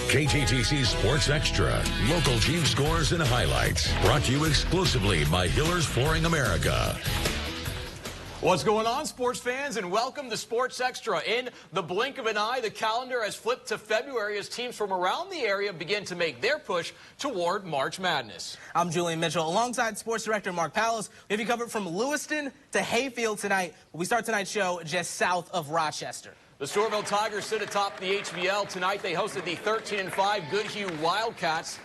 KTTC Sports Extra. Local team scores and highlights. Brought to you exclusively by Hiller's Flooring America. What's going on, sports fans, and welcome to Sports Extra. In the blink of an eye, the calendar has flipped to February as teams from around the area begin to make their push toward March Madness. I'm Julian Mitchell, alongside sports director Mark Palos. We have you covered from Lewiston to Hayfield tonight. We start tonight's show just south of Rochester. The Storeville Tigers sit atop the HBL. Tonight they hosted the 13-5 Goodhue Wildcats.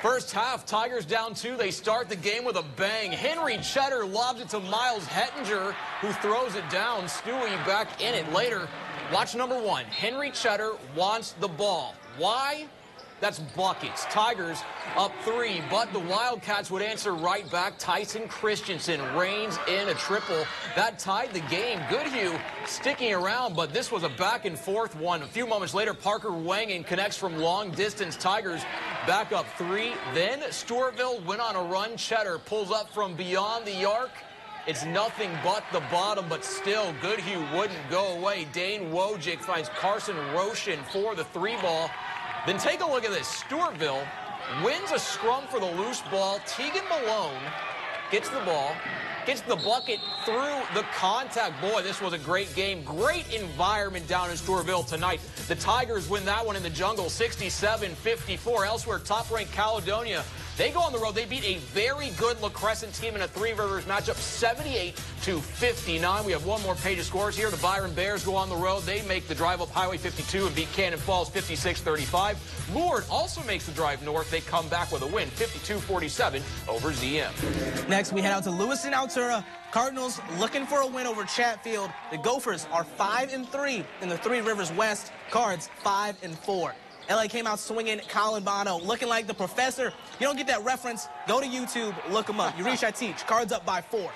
First half, Tigers down 2. They start the game with a bang. Henry Cheddar lobs it to Miles Hettinger, who throws it down. Stewie back in it later. Watch number 1. Henry Cheddar wants the ball. Why? That's buckets. Tigers up 3, but the Wildcats would answer right back. Tyson Christensen reigns in a triple. That tied the game. Goodhue sticking around, but this was a back-and-forth one. A few moments later, Parker Wangen connects from long distance. Tigers back up 3. Then Stewartville went on a run. Cheddar pulls up from beyond the arc. It's nothing but the bottom, but still Goodhue wouldn't go away. Dane Wojcik finds Carson Roshan for the 3-ball. Then take a look at this. Stewartville wins a scrum for the loose ball. Tegan Malone gets the ball, gets the bucket through the contact. Boy, this was a great game. Great environment down in Stewartville tonight. The Tigers win that one in the jungle, 67-54. Elsewhere, top-ranked Caledonia. They go on the road. They beat a very good La Crescent team in a Three Rivers matchup, 78-59. We have one more page of scores here. The Byron Bears go on the road. They make the drive up Highway 52 and beat Cannon Falls 56-35. Lourdes also makes the drive north. They come back with a win, 52-47 over ZM. Next, we head out to Lewiston, Altura. Cardinals looking for a win over Chatfield. The Gophers are 5-3 in the Three Rivers West. Cards 5-4. LA came out swinging. Colin Bono looking like the professor. You don't get that reference, go to YouTube, look him up. You reach, I teach. Cards up by 4.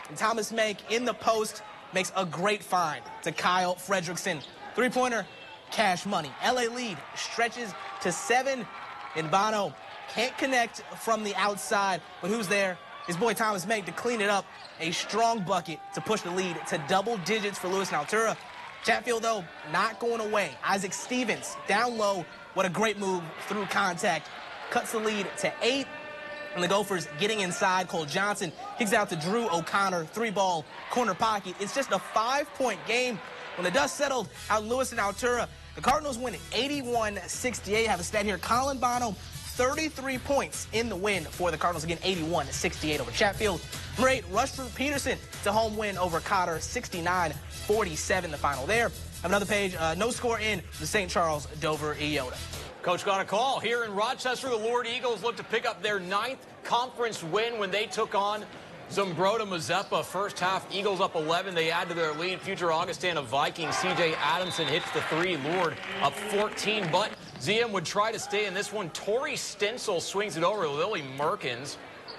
And Thomas Make in the post makes a great find to Kyle Fredrickson. Three-pointer, cash money. LA lead stretches to 7, and Bono can't connect from the outside. But who's there? His boy Thomas Make to clean it up. A strong bucket to push the lead to double digits for Lewiston Altura. Chatfield, though, not going away. Isaac Stevens down low. What a great move through contact. Cuts the lead to 8. And the Gophers getting inside. Cole Johnson kicks out to Drew O'Connor. 3-ball corner pocket. It's just a 5-point game. When the dust settled out in Lewiston Altura, the Cardinals win 81-68. Have a stat here. Colin Bono, 33 points in the win for the Cardinals. Again, 81-68 over Chatfield. Number 8, Rushford Peterson to home win over Cotter, 69-47 the final there. Have another page, no score in the St. Charles Dover Iota. Coach got a call here in Rochester. The Lourdes Eagles look to pick up their 9th conference win when they took on Zumbrota Mazeppa. First half, Eagles up 11. They add to their lead. Future Augustana Vikings. C.J. Adamson hits the 3. Lourdes up 14, but ZM would try to stay in this one. Tori Stencil swings it over to Lily Merkins.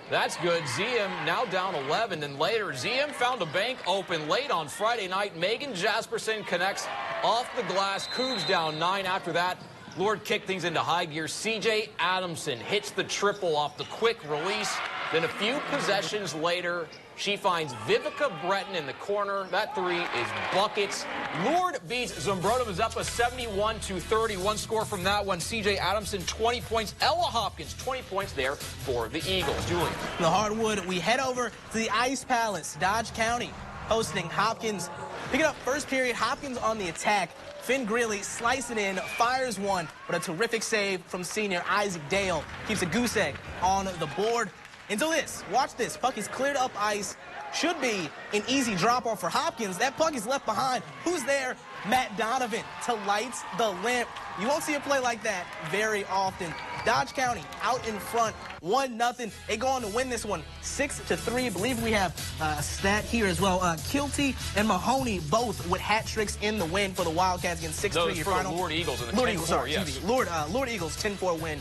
That's good. ZM now down 11. Then later, ZM found a bank open late on Friday night. Megan Jasperson connects off the glass. Cougs down 9 after that. Lourdes kicked things into high gear. C.J. Adamson hits the triple off the quick release. Then a few possessions later, she finds Vivica Breton in the corner. That 3 is buckets. Lourdes beats Zumbrota Mazeppa 71-30. One score from that one. C.J. Adamson, 20 points. Ella Hopkins, 20 points there for the Eagles. Julian. The hardwood, we head over to the Ice Palace. Dodge County hosting Hopkins. Picking up first period, Hopkins on the attack. Finn Greeley slicing in, fires one, but a terrific save from senior Isaac Dale. Keeps a goose egg on the board. Until this, watch this. Puck is cleared up ice. Should be an easy drop-off for Hopkins. That puck is left behind. Who's there? Matt Donovan to light the lamp. You won't see a play like that very often. Dodge County out in front, 1-0. They go on to win this one, 6-3. I believe we have a stat here as well. Kilty and Mahoney both with hat tricks in the win for the Wildcats against 6-3. Those for the Lourdes Eagles in the Lourdes 10-4, Eagles, sorry, yes. Lourdes Eagles 10-4 win.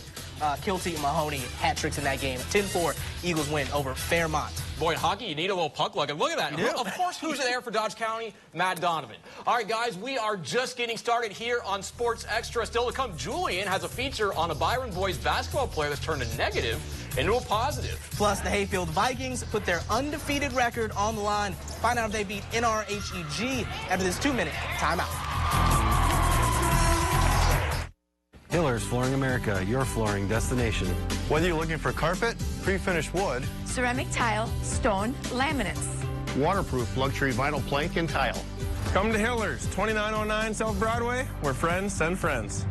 Kilty and Mahoney hat tricks in that game. 10-4 Eagles win over Fairmont. Boy, in hockey, you need a little puck luck. And look at that. Yeah. Of course, who's there for Dodge County? Matt Donovan. All right, guys, we are just getting started here on Sports Extra. Still to come, Julian has a feature on a Byron boys basketball player that's turned a negative into a positive. Plus, the Hayfield Vikings put their undefeated record on the line. Find out if they beat NRHEG after this 2-minute timeout. Hillers Flooring America, your flooring destination. Whether you're looking for carpet, pre-finished wood, ceramic tile, stone, laminates, waterproof luxury vinyl plank and tile. Come to Hillers, 2909 South Broadway, where friends send friends.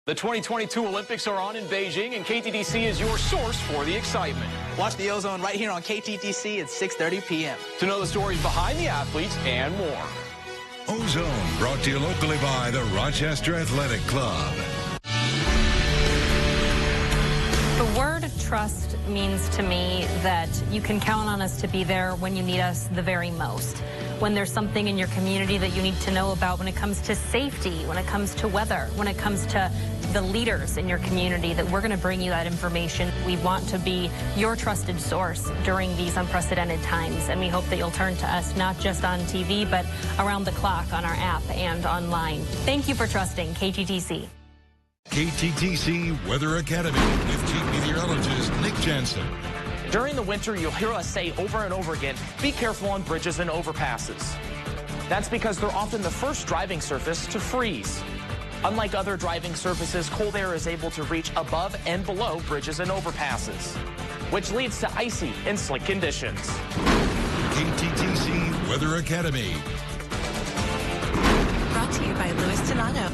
The 2022 Olympics are on in Beijing, and KTTC is your source for the excitement. Watch the Ozone right here on KTTC at 6:30 p.m. To know the stories behind the athletes and more. Ozone, brought to you locally by the Rochester Athletic Club. The word trust means to me that you can count on us to be there when you need us the very most. When there's something in your community that you need to know about when it comes to safety, when it comes to weather, when it comes to the leaders in your community, that we're going to bring you that information. We want to be your trusted source during these unprecedented times, and we hope that you'll turn to us not just on TV, but around the clock on our app and online. Thank you for trusting KTTC. KTTC Weather Academy with Chief Meteorologist Nick Jensen. During the winter, you'll hear us say over and over again, be careful on bridges and overpasses. That's because they're often the first driving surface to freeze. Unlike other driving surfaces, cold air is able to reach above and below bridges and overpasses, which leads to icy and slick conditions. KTTC Weather Academy. brought to you by Louis Donato.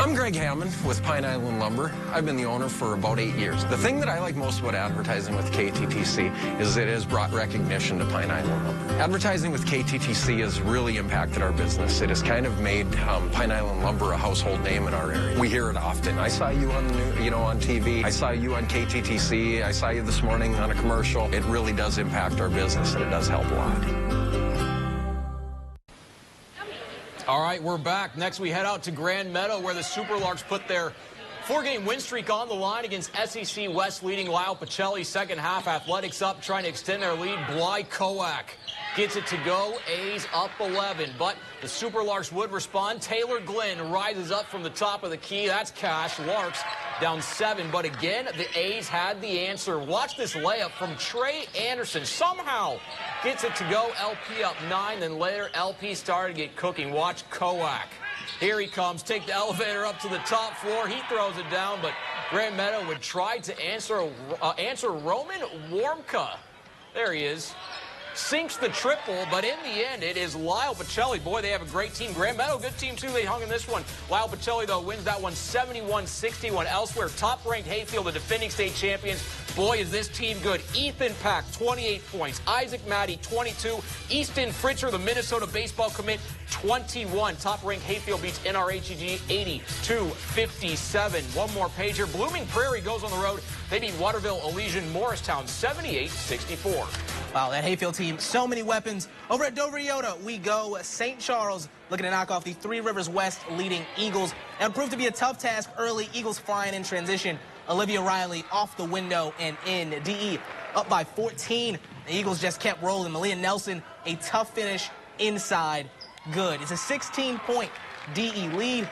I'm Greg Hammond with Pine Island Lumber. I've been the owner for about 8 years. The thing that I like most about advertising with KTTC is it has brought recognition to Pine Island Lumber. Advertising with KTTC has really impacted our business. It has kind of made Pine Island Lumber a household name in our area. We hear it often. I saw you on the on TV. I saw you on KTTC. I saw you this morning on a commercial. It really does impact our business, and it does help a lot. All right, we're back. Next, we head out to Grand Meadow, where the Superlarks put their 4-game win streak on the line against SEC West leading Lyle Pacelli. Second half, Athletics up, trying to extend their lead. Bly Koak gets it to go. A's up 11, but the Superlarks would respond. Taylor Glenn rises up from the top of the key. That's Cash. Larks down 7, but again, the A's had the answer. Watch this layup from Trey Anderson. Somehow gets it to go. LP up 9, then later LP started to get cooking. Watch Koak. Here he comes. Take the elevator up to the top floor. He throws it down, but Grand Meadow would try to answer Roman Warmka. There he is. Sinks the triple, but in the end, it is Lyle Pacelli. Boy, they have a great team. Grand Meadow, good team, too. They hung in this one. Lyle Pacelli, though, wins that one 71-61. Elsewhere, top-ranked Hayfield, the defending state champions. Boy, is this team good. Ethan Pack, 28 points. Isaac Matty, 22. Easton Fritcher, the Minnesota baseball commit, 21. Top-ranked Hayfield beats NRHEG 82-57. One more pager. Blooming Prairie goes on the road. They beat Waterville Elysian Morristown 78-64. Wow, that Hayfield team, so many weapons. Over at Dover Yoda, we go. St. Charles looking to knock off the Three Rivers West leading Eagles. And it proved to be a tough task early. Eagles flying in transition. Olivia Riley off the window and in. DE up by 14. The Eagles just kept rolling. Malia Nelson, a tough finish inside. Good. It's a 16-point DE lead.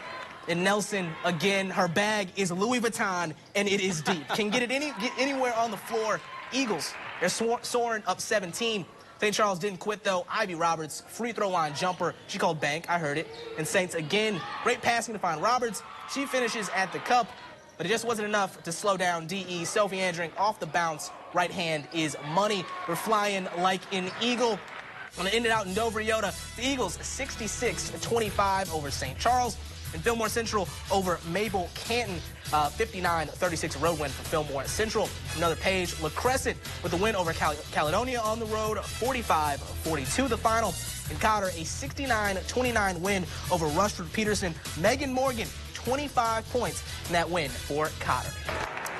And Nelson, again, her bag is Louis Vuitton, and it is deep. Can get it anywhere on the floor. Eagles, they're soaring up 17. St. Charles didn't quit, though. Ivy Roberts, free throw line jumper. She called bank. I heard it. And Saints, again, great passing to find Roberts. She finishes at the cup, but it just wasn't enough to slow down DE. Sophie Andring off the bounce. Right hand is money. We're flying like an eagle. I'm going to end it out in Dover Yoda. The Eagles, 66-25 over St. Charles. And Fillmore Central over Mabel Canton, 59-36 road win for Fillmore Central. Another page, La Crescent with the win over Caledonia on the road, 45-42 the final. And Cotter, a 69-29 win over Rushford Peterson. Megan Morgan, 25 points in that win for Cotter.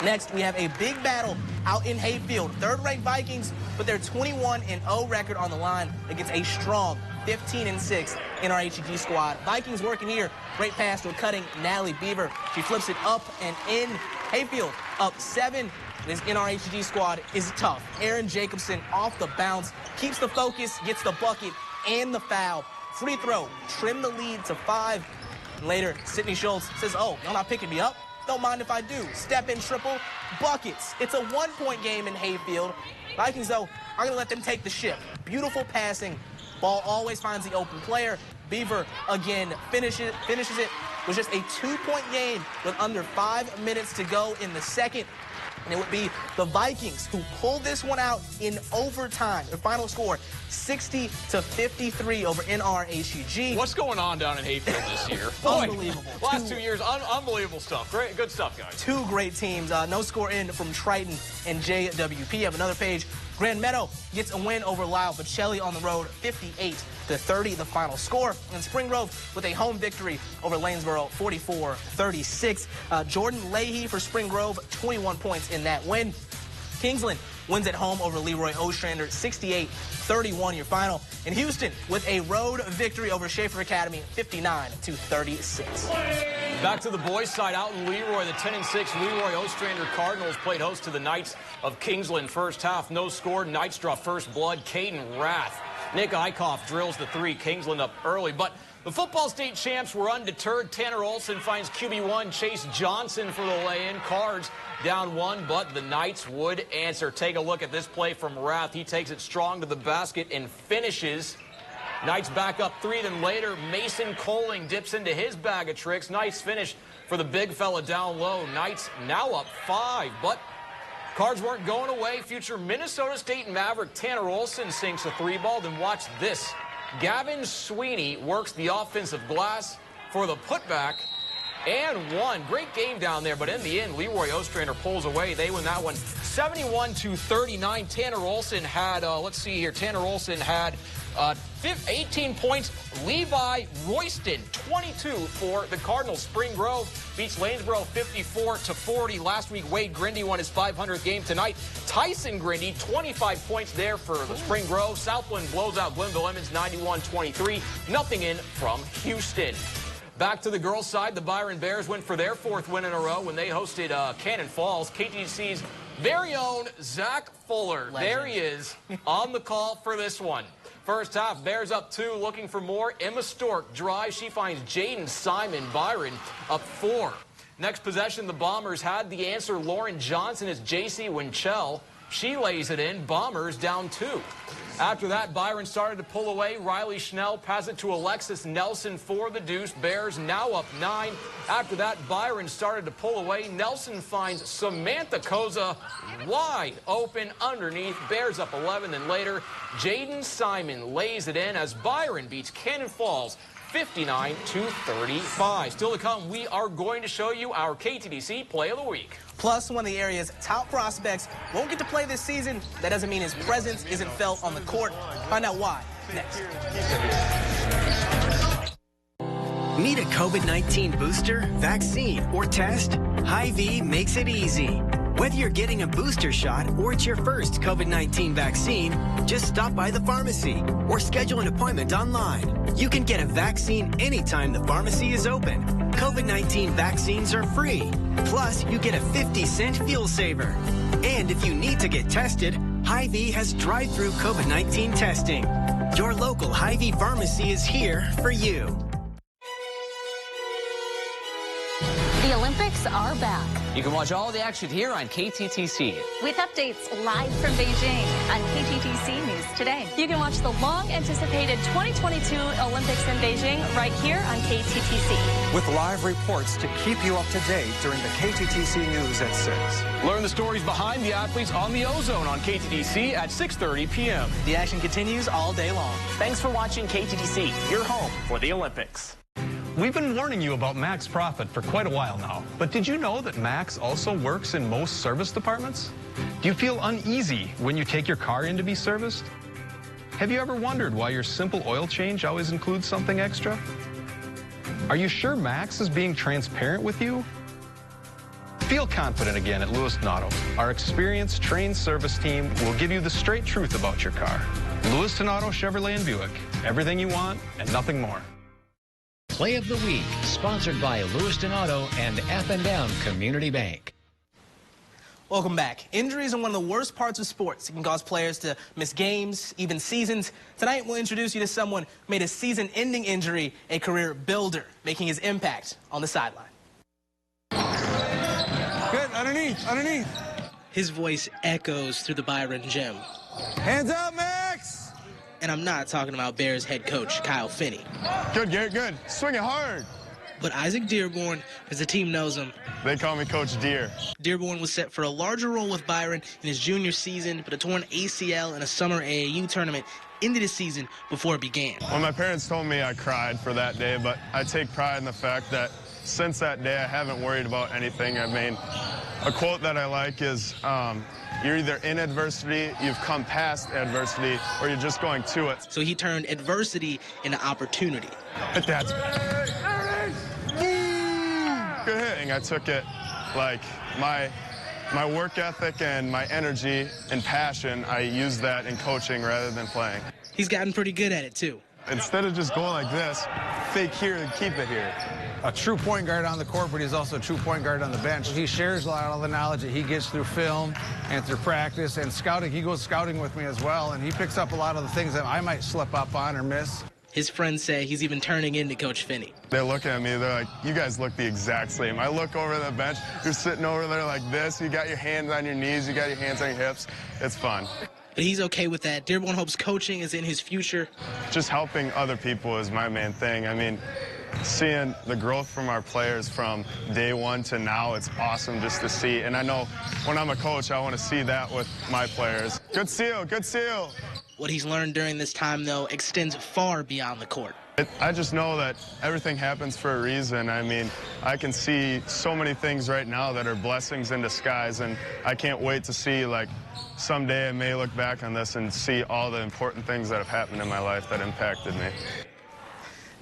Next, we have a big battle out in Hayfield. Third-ranked Vikings with their 21-0 record on the line against a strong 15-6 NRHEG squad. Vikings working here. Great pass to a cutting Natalie Beaver. She flips it up and in. Hayfield up 7. This NRHEG squad is tough. Aaron Jacobson off the bounce, keeps the focus, gets the bucket and the foul. Free throw, trim the lead to 5. And later, Sydney Schultz says, oh, y'all not picking me up? Don't mind if I do. Step in triple, buckets. It's a 1-point game in Hayfield. Vikings, though, are going to let them take the ship. Beautiful passing Ball always finds the open player. Beaver again finishes it with just a 2-point game with under 5 minutes to go in the second. And it would be the Vikings who pulled this one out in overtime. Their final score, 60-53 over NRHUG. What's going on down in Hayfield this year? Boy, unbelievable. Last 2 years, unbelievable stuff. Great, good stuff, guys. Two great teams. No score in from Triton and JWP. Have another page. Grand Meadow gets a win over Lyle Bocelli on the road, 58-30, the final score. And Spring Grove with a home victory over Lanesboro, 44-36. Jordan Leahy for Spring Grove, 21 points in that win. Kingsland wins at home over Leroy Ostrander, 68-31 your final. And Houston with a road victory over Schaefer Academy, 59-36. Back to the boys' side out in Leroy, the 10-6 Leroy Ostrander Cardinals played host to the Knights of Kingsland. First half, no score. Knights draw first blood. Caden Rath. Nick Eichhoff drills the three. Kingsland up early, but the football state champs were undeterred. Tanner Olson finds QB1 Chase Johnson for the lay-in. Cards down one, but the Knights would answer. Take a look at this play from Rath. He takes it strong to the basket and finishes. Knights back up 3, then later Mason Coling dips into his bag of tricks. Nice finish for the big fella down low. Knights now up 5, but Cards weren't going away. Future Minnesota State Maverick Tanner Olson sinks a 3-ball. Then watch this. Gavin Sweeney works the offensive glass for the putback and one. Great game down there, but in the end, Leroy Ostrander pulls away. They win that one 71-39. Tanner Olson had, let's see here, Tanner Olson had 18 points. Levi Royston, 22 for the Cardinals. Spring Grove beats Lanesboro 54-40. Last week, Wade Grindy won his 500th game. Tonight, Tyson Grindy, 25 points there for the Spring Grove. Southland blows out Glenville Emmons 91-23. Nothing in from Houston. Back to the girls' side, the Byron Bears went for their 4th win in a row when they hosted Cannon Falls. KTTC's very own Zach Fuller. Legend. There he is on the call for this one. First half, Bears up 2, looking for more. Emma Stork drives. She finds Jaden Simon. Byron up 4. Next possession, the Bombers had the answer. Lauren Johnson is J.C. Winchell. She lays it in. Bombers down 2. After that, Byron started to pull away. Riley Schnell passed it to Alexis Nelson for the deuce. Bears now up 9. After that, Byron started to pull away. Nelson finds Samantha Koza wide open underneath. Bears up 11. Then later, Jaden Simon lays it in as Byron beats Cannon Falls 59-35. Still to come, we are going to show you our KTTC Play of the Week. Plus, one of the area's top prospects won't get to play this season. That doesn't mean his presence isn't felt on the court. Find out why next. Need a COVID-19 booster, vaccine, or test? Hy-Vee makes it easy. Whether you're getting a booster shot or it's your first COVID-19 vaccine, just stop by the pharmacy or schedule an appointment online. You can get a vaccine anytime the pharmacy is open. COVID-19 vaccines are free. Plus, you get a 50-cent fuel saver. And if you need to get tested, Hy-Vee has drive-through COVID-19 testing. Your local Hy-Vee pharmacy is here for you. The Olympics are back. You can watch all the action here on KTTC. With updates live from Beijing on KTTC News Today. You can watch the long-anticipated 2022 Olympics in Beijing right here on KTTC. With live reports to keep you up to date during the KTTC News at 6. Learn the stories behind the athletes on the Ozone on KTTC at 6:30 p.m. The action continues all day long. Thanks for watching KTTC, your home for the Olympics. We've been warning you about Max Profit for quite a while now, but did you know that Max also works in most service departments? Do you feel uneasy when you take your car in to be serviced? Have you ever wondered why your simple oil change always includes something extra? Are you sure Max is being transparent with you? Feel confident again at Lewiston Auto. Our experienced, trained service team will give you the straight truth about your car. Lewiston Auto, Chevrolet, and Buick. Everything you want and nothing more. Play of the Week, sponsored by Lewiston Auto and F&M Community Bank. Welcome back. Injuries are one of the worst parts of sports. It can cause players to miss games, even seasons. Tonight, we'll introduce you to someone who made a season-ending injury a career builder, making his impact on the sideline. Good, underneath. His voice echoes through the Byron gym. Hands up, Max! And I'm not talking about Bears head coach Kyle Finney. Good, Garrett, good. Swing it hard. But Isaac Dearborn, as the team knows him. They call me Coach Deer. Dearborn was set for a larger role with Byron in his junior season, but a torn ACL in a summer AAU tournament ended his season before it began. When my parents told me, I cried for that day, but I take pride in the fact that since that day, I haven't worried about anything. I mean, a quote that I like is, you're either in adversity, you've come past adversity, or you're just going to it. So he turned adversity into opportunity. Hit that. Good hitting. I took it like my work ethic and my energy and passion, I used that in coaching rather than playing. He's gotten pretty good at it, too. Instead of just going like this, fake here and keep it here. A true point guard on the court, but he's also a true point guard on the bench. He shares a lot of the knowledge that he gets through film and through practice and scouting. He goes scouting with me as well, and he picks up a lot of the things that I might slip up on or miss. His friends say he's even turning into Coach Finney. They look at me, they're like, you guys look the exact same. I look over the bench, you're sitting over there like this, you got your hands on your knees, you got your hands on your hips. It's fun. But he's okay with that. Dearborn hopes coaching is in his future. Just helping other people is my main thing. I mean, seeing the growth from our players from day one to now, it's awesome just to see. And I know when I'm a coach, I want to see that with my players. Good seal, good seal. What he's learned during this time, though, extends far beyond the court. I just know that everything happens for a reason. I mean, I can see so many things right now that are blessings in disguise, and I can't wait to see, like, someday I may look back on this and see all the important things that have happened in my life that impacted me.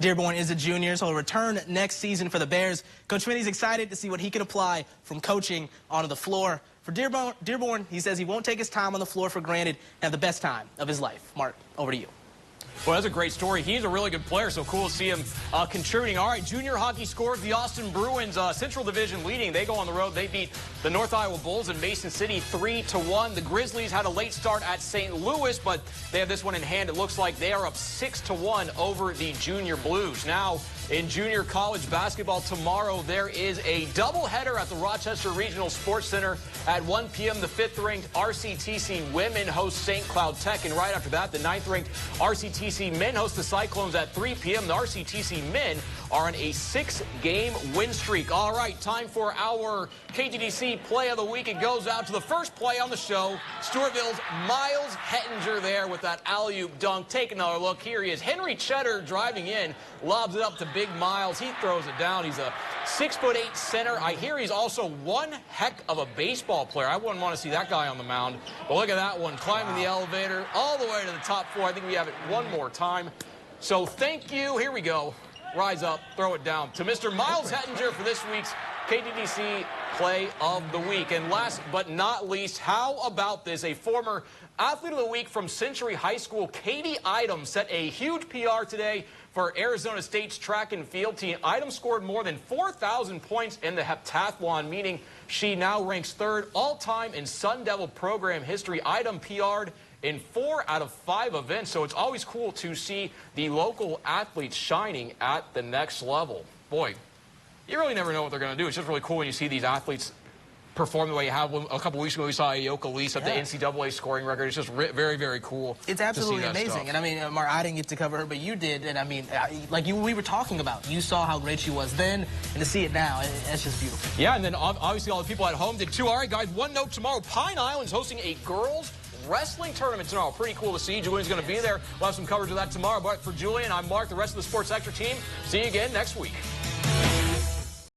Dearborn is a junior, so he'll return next season for the Bears. Coach Finney's excited to see what he can apply from coaching onto the floor. For Dearborn, he says he won't take his time on the floor for granted and have the best time of his life. Mark, over to you. Well, that's a great story. He's a really good player, so cool to see him contributing. All right, junior hockey scores. The Austin Bruins, Central Division leading. They go on the road. They beat the North Iowa Bulls in Mason City 3-1. The Grizzlies had a late start at St. Louis, but they have this one in hand. It looks like they are up 6-1 over the Junior Blues. Now, in junior college basketball tomorrow, there is a doubleheader at the Rochester Regional Sports Center at 1 p.m. The 5th-ranked RCTC women host St. Cloud Tech, and right after that, the 9th-ranked RCTC men host the Cyclones at 3 p.m. The RCTC men are on a 6-game win streak. All right, time for our KTTC Play of the Week. It goes out to the first play on the show. Stewartville's Miles Hettinger there with that alley-oop dunk. Take another look. Here he is. Henry Cheddar driving in, lobs it up to Big Miles. He throws it down. He's a 6'8" center. I hear he's also one heck of a baseball player. I wouldn't want to see that guy on the mound. But look at that one, climbing the elevator all the way to the top floor. I think we have it one more time. So thank you. Here we go. Rise up, throw it down to Mr. Miles Hettinger for this week's KTTC Play of the Week. And last but not least, how about this? A former Athlete of the Week from Century High School, Katie Idom, set a huge PR today for Arizona State's track and field team. Idom scored more than 4,000 points in the heptathlon, meaning she now ranks 3rd all-time in Sun Devil program history. Idom PR'd in 4 out of 5 events, so it's always cool to see the local athletes shining at the next level. Boy, you really never know what they're going to do. It's just really cool when you see these athletes perform the way you have. A couple weeks ago, we saw Ayoka Lee set the NCAA scoring record. It's just very, very cool. It's absolutely amazing. Stuff. And I mean, Mark, I didn't get to cover her, but you did. And I mean, we were talking about, you saw how great she was then, and to see it now, it's just beautiful. Yeah, and then obviously all the people at home did too. All right, guys, one note tomorrow. Pine Island's hosting a girls' wrestling tournament tomorrow. Pretty cool to see. Julian's going to be there. We'll have some coverage of that tomorrow. But for Julian, I'm Mark, the rest of the Sports Extra team. See you again next week.